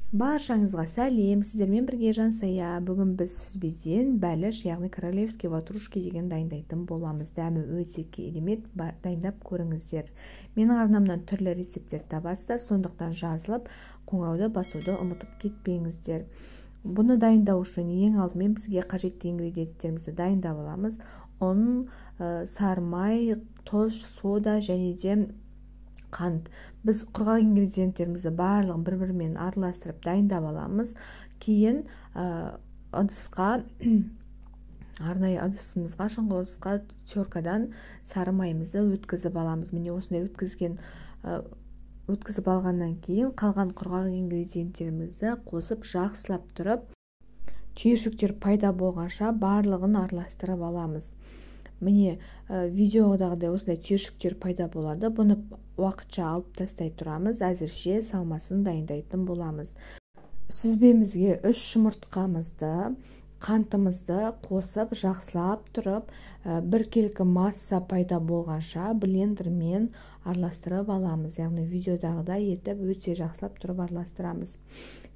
Баршаңызға сәлем, сіздермен бірге Жансая. Бүгін біз сүзбеден бәліш, яғни королевский ватрушки деген дайындайтын боламыз. Дәмі өте керемет, дайындап көріңіздер. Менің арнамнан түрлі рецепттер табасыздар, сондықтан жазылып, қоңырауды басуды ұмытып кетпеңіздер. Бұны дайындау үшін ең алдымен бізге қажетті ингредиенттерімізді дайындап аламыз. Ұн, сары май, тұз, сода және де қант. Біз құрғақ ингредиенттерімізді барлығын бір-бірімен араластырып дайындап аламыз. Кейін ыдысқа, арнайы ыдысымызға, шұңғыл ыдысқа теркадан сары майымызды өткізіп аламыз. Міне осындай өткізіп алғаннан кейін қалған құрғақ ингредиенттерімізді қосып жақсылап тұрып, түйіршіктер пайда болғанша барлығын араластырып аламыз. Міне видеодағыдай осындай түйіршіктер пайда болады. Бұны уақытша алып тастай тұрамыз. Әзірше салмасын дайындайтын боламыз. Сүзбемізге 3 жұмыртқамызды, қантымызды қосып жақсылап тұрып, біркелкі масса пайда болғанша блендермен араластырып аламыз. Яғни видеодағыдай етіп өте жақсылап тұрып араластырамыз.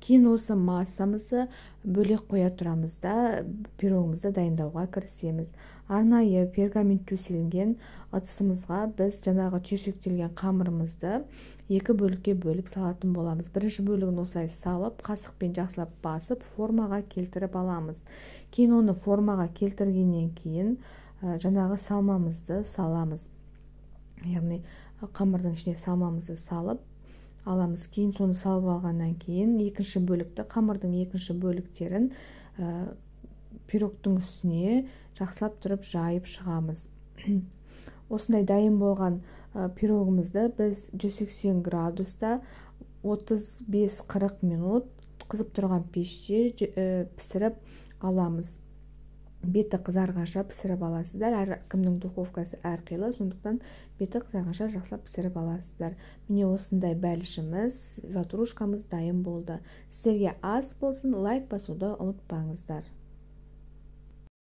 Кейін осы массамызды бөлек қоя тұрамыз да пирогымызды дайындауға кірісеміз. Арнайы пергамент төселген ыдысымызға біз жаңағы түйіршіктелген қамырымызды 2 бөлікке бөліп салатын боламыз. Бірінші бөлігін осылай салып, қасықпен жақсылап басып, формаға келтіріп аламыз. Кейін оны формаға келтіргеннен кейін жаңағы салмамызды саламыз. Яғни қамырдың ішіне салмамызды салып аламыз. Кейін соны салып алғаннан кейін екінші бөлікті, қамырдың екінші бөліктерін пирогтың үстіне жақсылап тұрып жайып шығамыз. Осындай дайын болған пирогымызды біз 180 градуста 35-40 минут қызып тұрған пеште пісіріп аламыз. Беті қызарғанша пісіріп аласыздар. Әркімнің духовкасы әрқилы, сондықтан беті қызарғанша жақсылап пісіріп аласыздар. Міне осындай бәлішіміз, ватрушкамыз дайын болды. Сіздерге ас болсын, лайк басуды ұмытпаңыздар.